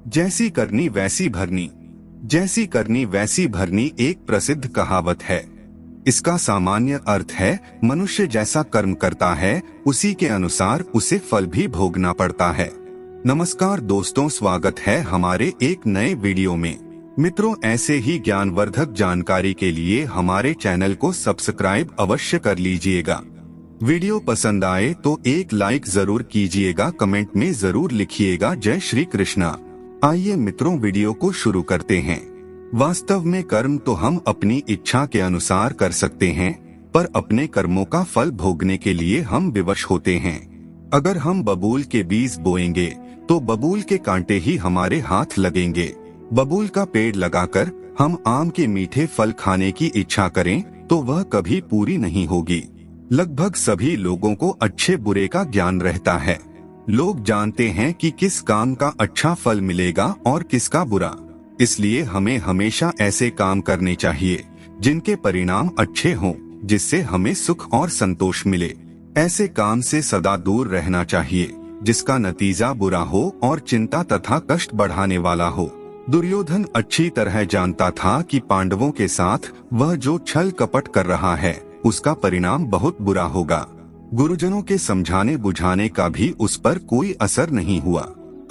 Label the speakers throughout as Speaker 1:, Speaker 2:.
Speaker 1: जैसी करनी वैसी भरनी। जैसी करनी वैसी भरनी एक प्रसिद्ध कहावत है। इसका सामान्य अर्थ है मनुष्य जैसा कर्म करता है उसी के अनुसार उसे फल भी भोगना पड़ता है। नमस्कार दोस्तों, स्वागत है हमारे एक नए वीडियो में। मित्रों, ऐसे ही ज्ञानवर्धक जानकारी के लिए हमारे चैनल को सब्सक्राइब अवश्य कर लीजिएगा। वीडियो पसंद आए तो एक लाइक जरूर कीजिएगा, कमेंट में जरूर लिखिएगा जय श्री कृष्णा। आइए मित्रों, वीडियो को शुरू करते हैं। वास्तव में कर्म तो हम अपनी इच्छा के अनुसार कर सकते हैं, पर अपने कर्मों का फल भोगने के लिए हम विवश होते हैं। अगर हम बबूल के बीज बोएंगे तो बबूल के कांटे ही हमारे हाथ लगेंगे। बबूल का पेड़ लगाकर हम आम के मीठे फल खाने की इच्छा करें तो वह कभी पूरी नहीं होगी। लगभग सभी लोगों को अच्छे बुरे का ज्ञान रहता है। लोग जानते हैं कि किस काम का अच्छा फल मिलेगा और किसका बुरा। इसलिए हमें हमेशा ऐसे काम करने चाहिए जिनके परिणाम अच्छे हों, जिससे हमें सुख और संतोष मिले। ऐसे काम से सदा दूर रहना चाहिए जिसका नतीजा बुरा हो और चिंता तथा कष्ट बढ़ाने वाला हो। दुर्योधन अच्छी तरह जानता था कि पांडवों के साथ वह जो छल कपट कर रहा है उसका परिणाम बहुत बुरा होगा। गुरुजनों के समझाने बुझाने का भी उस पर कोई असर नहीं हुआ।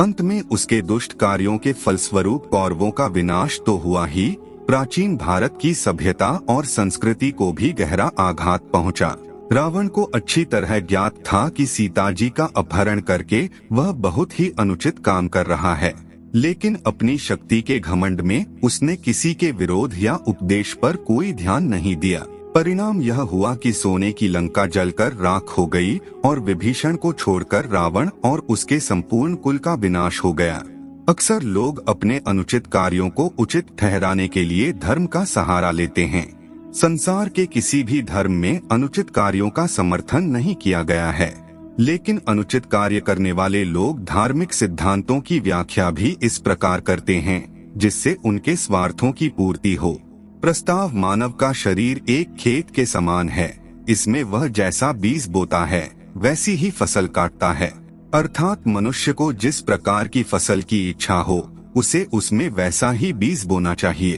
Speaker 1: अंत में उसके दुष्ट कार्यों के फलस्वरूप कौरवों का विनाश तो हुआ ही, प्राचीन भारत की सभ्यता और संस्कृति को भी गहरा आघात पहुंचा। रावण को अच्छी तरह ज्ञात था कि सीता जी का अपहरण करके वह बहुत ही अनुचित काम कर रहा है, लेकिन अपनी शक्ति के घमंड में उसने किसी के विरोध या उपदेश पर कोई ध्यान नहीं दिया। परिणाम यह हुआ कि सोने की लंका जलकर राख हो गई और विभीषण को छोड़कर रावण और उसके संपूर्ण कुल का विनाश हो गया। अक्सर लोग अपने अनुचित कार्यों को उचित ठहराने के लिए धर्म का सहारा लेते हैं। संसार के किसी भी धर्म में अनुचित कार्यों का समर्थन नहीं किया गया है, लेकिन अनुचित कार्य करने वाले लोग धार्मिक सिद्धांतों की व्याख्या भी इस प्रकार करते हैं जिससे उनके स्वार्थों की पूर्ति हो। प्रस्ताव मानव का शरीर एक खेत के समान है। इसमें वह जैसा बीज बोता है वैसी ही फसल काटता है। अर्थात मनुष्य को जिस प्रकार की फसल की इच्छा हो उसे उसमें वैसा ही बीज बोना चाहिए।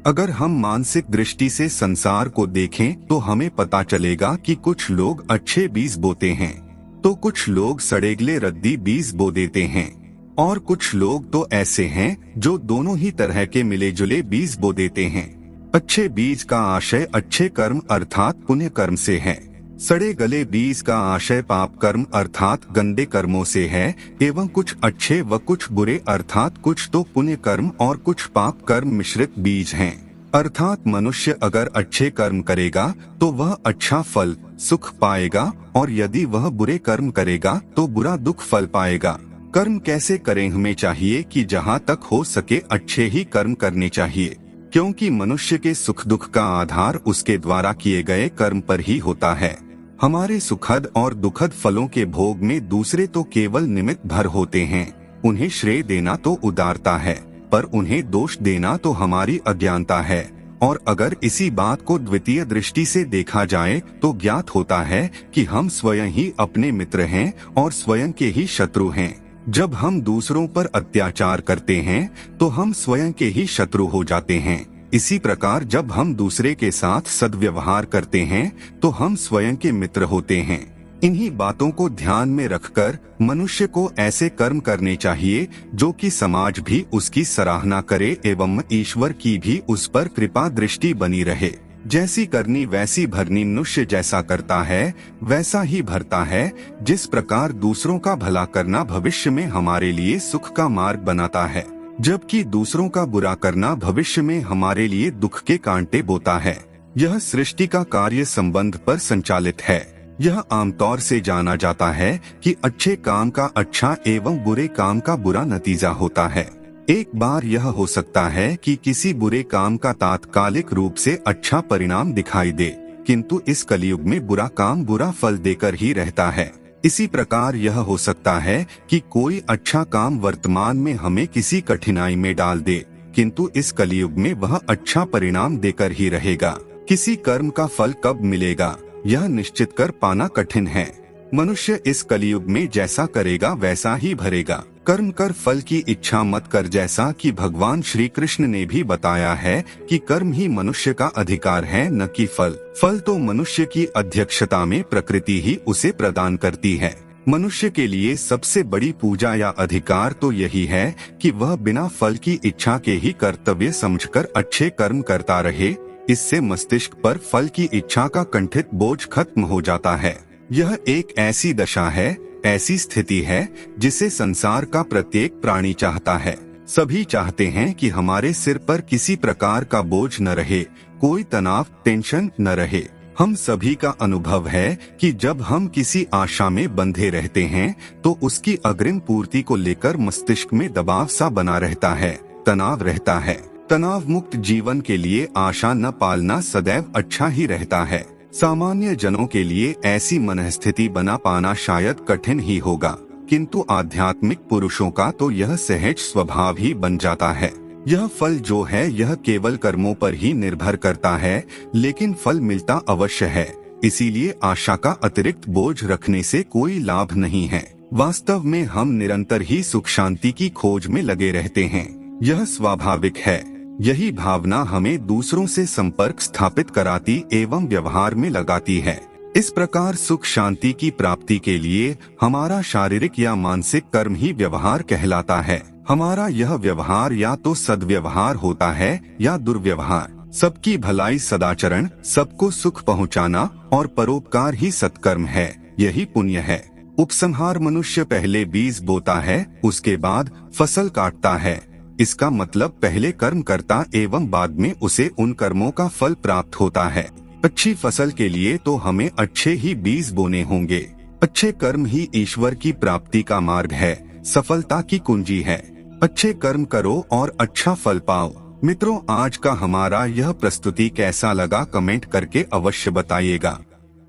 Speaker 1: अगर हम मानसिक दृष्टि से संसार को देखें तो हमें पता चलेगा कि कुछ लोग अच्छे बीज बोते हैं तो कुछ लोग सड़ेगले रद्दी बीज बो देते हैं, और कुछ लोग तो ऐसे हैं जो दोनों ही तरह के मिले जुले बीज बो देते हैं। अच्छे बीज का आशय अच्छे कर्म अर्थात पुण्य कर्म से है। सड़े गले बीज का आशय पाप कर्म अर्थात गंदे कर्मों से है, एवं कुछ अच्छे व कुछ बुरे अर्थात कुछ तो पुण्य कर्म और कुछ पाप कर्म मिश्रित बीज हैं। अर्थात मनुष्य अगर अच्छे कर्म करेगा तो वह अच्छा फल सुख पाएगा, और यदि वह बुरे कर्म करेगा तो बुरा दुख फल पाएगा। कर्म कैसे करें? हमें चाहिए कि जहाँ तक हो सके अच्छे ही कर्म करने चाहिए, क्योंकि मनुष्य के सुख दुख का आधार उसके द्वारा किए गए कर्म पर ही होता है। हमारे सुखद और दुखद फलों के भोग में दूसरे तो केवल निमित्त भर होते हैं। उन्हें श्रेय देना तो उदारता है, पर उन्हें दोष देना तो हमारी अज्ञानता है। और अगर इसी बात को द्वितीय दृष्टि से देखा जाए तो ज्ञात होता है कि हम स्वयं ही अपने मित्र हैं और स्वयं के ही शत्रु हैं। जब हम दूसरों पर अत्याचार करते हैं तो हम स्वयं के ही शत्रु हो जाते हैं। इसी प्रकार जब हम दूसरे के साथ सद्व्यवहार करते हैं तो हम स्वयं के मित्र होते हैं। इन्हीं बातों को ध्यान में रखकर मनुष्य को ऐसे कर्म करने चाहिए जो कि समाज भी उसकी सराहना करे एवं ईश्वर की भी उस पर कृपा दृष्टि बनी रहे। जैसी करनी वैसी भरनी। मनुष्य जैसा करता है वैसा ही भरता है। जिस प्रकार दूसरों का भला करना भविष्य में हमारे लिए सुख का मार्ग बनाता है, जबकि दूसरों का बुरा करना भविष्य में हमारे लिए दुख के कांटे बोता है। यह सृष्टि का कार्य संबंध पर संचालित है। यह आमतौर से जाना जाता है कि अच्छे काम का अच्छा एवं बुरे काम का बुरा नतीजा होता है। एक बार यह हो सकता है कि किसी बुरे काम का तात्कालिक रूप से अच्छा परिणाम दिखाई दे, किंतु इस कलयुग में बुरा काम बुरा फल देकर ही रहता है। इसी प्रकार यह हो सकता है कि कोई अच्छा काम वर्तमान में हमें किसी कठिनाई में डाल दे, किंतु इस कलयुग में वह अच्छा परिणाम देकर ही रहेगा। किसी कर्म का फल कब मिलेगा यह निश्चित कर पाना कठिन है। मनुष्य इस कलयुग में जैसा करेगा वैसा ही भरेगा। कर्म कर फल की इच्छा मत कर, जैसा कि भगवान श्री कृष्ण ने भी बताया है कि कर्म ही मनुष्य का अधिकार है, न कि फल। फल तो मनुष्य की अध्यक्षता में प्रकृति ही उसे प्रदान करती है। मनुष्य के लिए सबसे बड़ी पूजा या अधिकार तो यही है कि वह बिना फल की इच्छा के ही कर्तव्य समझकर अच्छे कर्म करता रहे। इससे मस्तिष्क पर फल की इच्छा का कंठित बोझ खत्म हो जाता है। यह एक ऐसी दशा है, ऐसी स्थिति है जिसे संसार का प्रत्येक प्राणी चाहता है। सभी चाहते हैं कि हमारे सिर पर किसी प्रकार का बोझ न रहे, कोई तनाव, टेंशन न रहे। हम सभी का अनुभव है कि जब हम किसी आशा में बंधे रहते हैं तो उसकी अग्रिम पूर्ति को लेकर मस्तिष्क में दबाव सा बना रहता है, तनाव रहता है। तनाव मुक्त जीवन के लिए आशा न पालना सदैव अच्छा ही रहता है। सामान्य जनों के लिए ऐसी मनस्थिति बना पाना शायद कठिन ही होगा, किंतु आध्यात्मिक पुरुषों का तो यह सहज स्वभाव ही बन जाता है। यह फल जो है यह केवल कर्मों पर ही निर्भर करता है, लेकिन फल मिलता अवश्य है। इसीलिए आशा का अतिरिक्त बोझ रखने से कोई लाभ नहीं है। वास्तव में हम निरंतर ही सुख शांति की खोज में लगे रहते हैं। यह स्वाभाविक है। यही भावना हमें दूसरों से संपर्क स्थापित कराती एवं व्यवहार में लगाती है। इस प्रकार सुख शांति की प्राप्ति के लिए हमारा शारीरिक या मानसिक कर्म ही व्यवहार कहलाता है। हमारा यह व्यवहार या तो सद्व्यवहार होता है या दुर्व्यवहार। सबकी भलाई, सदाचरण, सबको सुख पहुंचाना और परोपकार ही सत्कर्म है, यही पुण्य है। उपसंहार मनुष्य पहले बीज बोता है, उसके बाद फसल काटता है। इसका मतलब पहले कर्म करता एवं बाद में उसे उन कर्मों का फल प्राप्त होता है। अच्छी फसल के लिए तो हमें अच्छे ही बीज बोने होंगे। अच्छे कर्म ही ईश्वर की प्राप्ति का मार्ग है, सफलता की कुंजी है। अच्छे कर्म करो और अच्छा फल पाओ। मित्रों, आज का हमारा यह प्रस्तुति कैसा लगा कमेंट करके अवश्य बताइएगा।